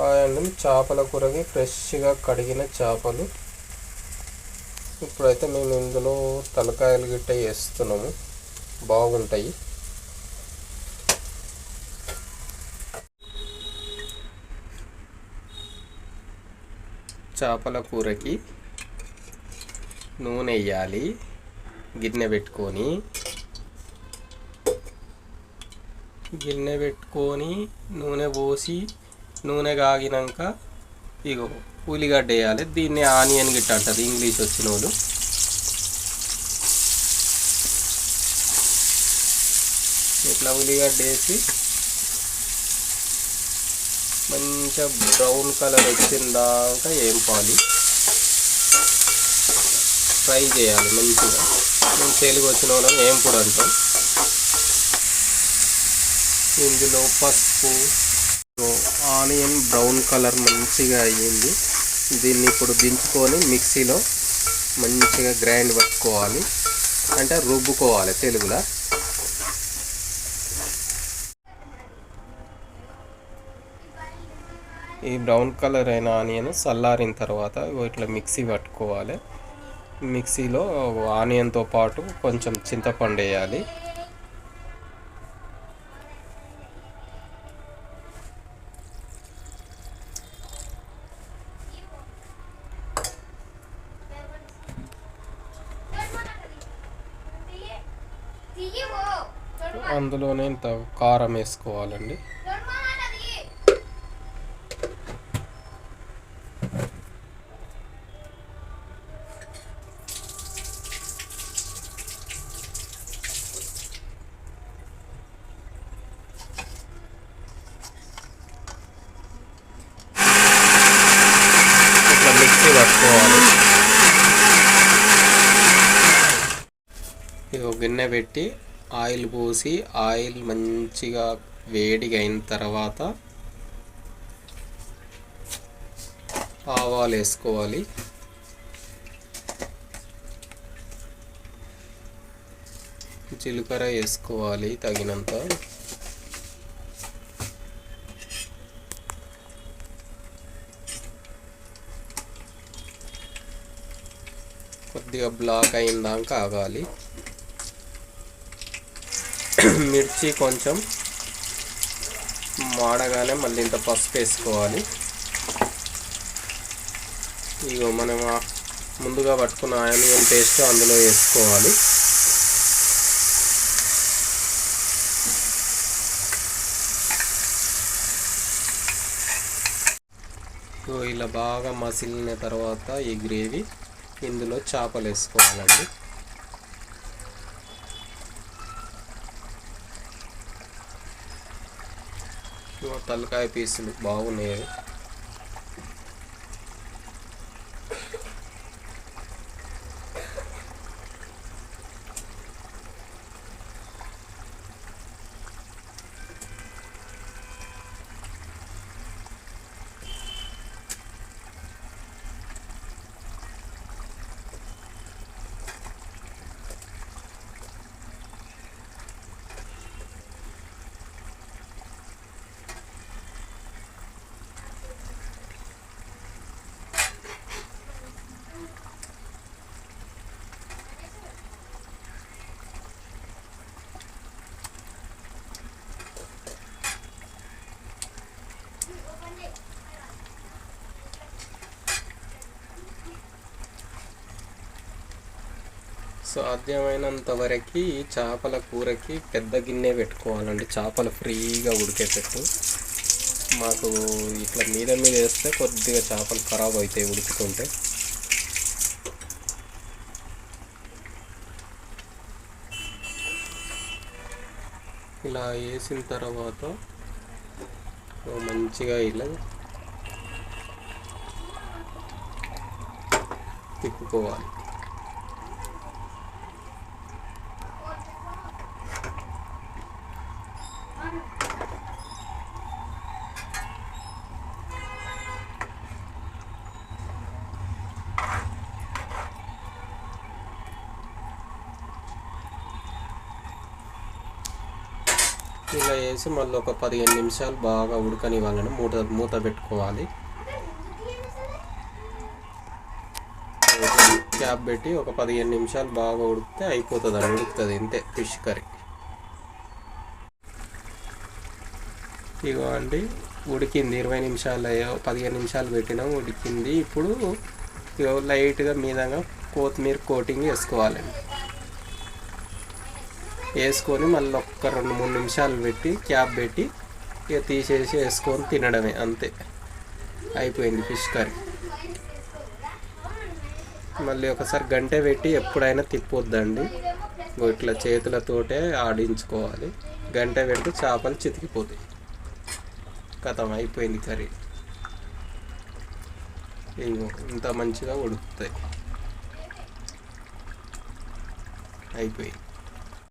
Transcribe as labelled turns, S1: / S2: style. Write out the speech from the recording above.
S1: And చేపల కూరకి ఫ్రెష్గా కడిగిన చేపలు. ఇప్పుడైతే మేము ఇందులో తలకాయలు గిట్ట వేస్తున్నాము, బాగుంటాయి. చేపల కూరకి నూనె వేయాలి. గిన్నె పెట్టుకొని నూనె పోసి నూనె కాగినాక ఇగో ఉల్లిగడ్డ వేయాలి. దీన్ని ఆనియన్ గిట్ట అంటారు ఇంగ్లీష్ వచ్చిన వాళ్ళు. ఇట్లా ఉల్లిగడ్డ వేసి మంచిగా బ్రౌన్ కలర్ వచ్చిందాక వేపాలి, ఫ్రై చేయాలి మంచిగా. మేము తెలుగు వచ్చిన వాళ్ళం వేంపుడు అంటాం. ఇందులో పసుపు, ఆనియన్ బ్రౌన్ కలర్ మంచిగా అయ్యింది. దీన్ని ఇప్పుడు దించుకొని మిక్సీలో మంచిగా గ్రైండ్ పట్టుకోవాలి, అంటే రుబ్బుకోవాలి తెలుగులో. ఈ బ్రౌన్ కలర్ అయిన ఆనియన్ చల్లారిన తర్వాత ఇట్లా మిక్సీ పట్టుకోవాలి. మిక్సీలో ఆనియన్తో పాటు కొంచెం చింతపండు వేయాలి. అందులోనే ఇంత కారం వేసుకోవాలండి. ఇట్లా మిక్సీ పట్టుకోవాలి. ఇది ఒక గిన్నె పెట్టి ఆయిల్ పోసి ఆయిల్ మంచిగా వేడిగా అయిన తర్వాత ఆవాలు వేసుకోవాలి. జీలకర్ర వేసుకోవాలి తగినంత. కొద్దిగా బ్లాక్ అయిందాక ఆగాలి. మిర్చి కొంచెం మాడగానే మళ్ళీ ఇంత పసుపు వేసుకోవాలి. ఇగో మనం ముందుగా పట్టుకున్న ఆనియన్ పేస్ట్ అందులో వేసుకోవాలి. ఇలా బాగా మసిలిన తర్వాత ఈ గ్రేవీ ఇందులో చేపలు వేసుకోవాలండి. తలకాయ పీసులు బాగున్నాయి. సాధ్యమైనంత వరకు చేపల కూరకి పెద్ద గిన్నె పెట్టుకోవాలండి, చేపలు ఫ్రీగా ఉడికేటట్టు. మాకు ఇట్లా మీద వేస్తే కొద్దిగా చేపలు ఖరాబ్ అవుతాయి ఉడుకుతుంటే. ఇలా వేసిన తర్వాత మంచిగా ఇలా తిప్పుకోవాలి. ఇలా వేసి మళ్ళీ ఒక 15 నిమిషాలు బాగా ఉడకనివ్వాలని మూత పెట్టుకోవాలి. క్యాప్ పెట్టి ఒక 15 నిమిషాలు బాగా ఉడికితే అయిపోతుంది. ఉడుకుతుంది ఇంతే ఫిష్ కర్రీ. ఇగో అండి ఉడికింది. 20 నిమిషాలు 15 నిమిషాలు పెట్టినాం, ఉడికింది. ఇప్పుడు ఇగో లైట్గా మీదంగా కొత్తిమీర కోటింగ్ వేసుకోవాలండి. వేసుకొని మళ్ళీ ఒక్క 2-3 నిమిషాలు పెట్టి క్యాప్ పెట్టి ఇక తీసేసి వేసుకొని తినడమే, అంతే అయిపోయింది ఫిష్ కర్రీ. మళ్ళీ ఒకసారి గంట పెట్టి ఎప్పుడైనా తిప్పొద్దండి, ఇట్లా చేతులతోటే ఆడించుకోవాలి. గంట పెడితే చేపలు చితికిపోతాయి. కథం అయిపోయింది కర్రీ. ఇగో ఇంత మంచిగా ఉడుకుతాయి. అయిపోయింది.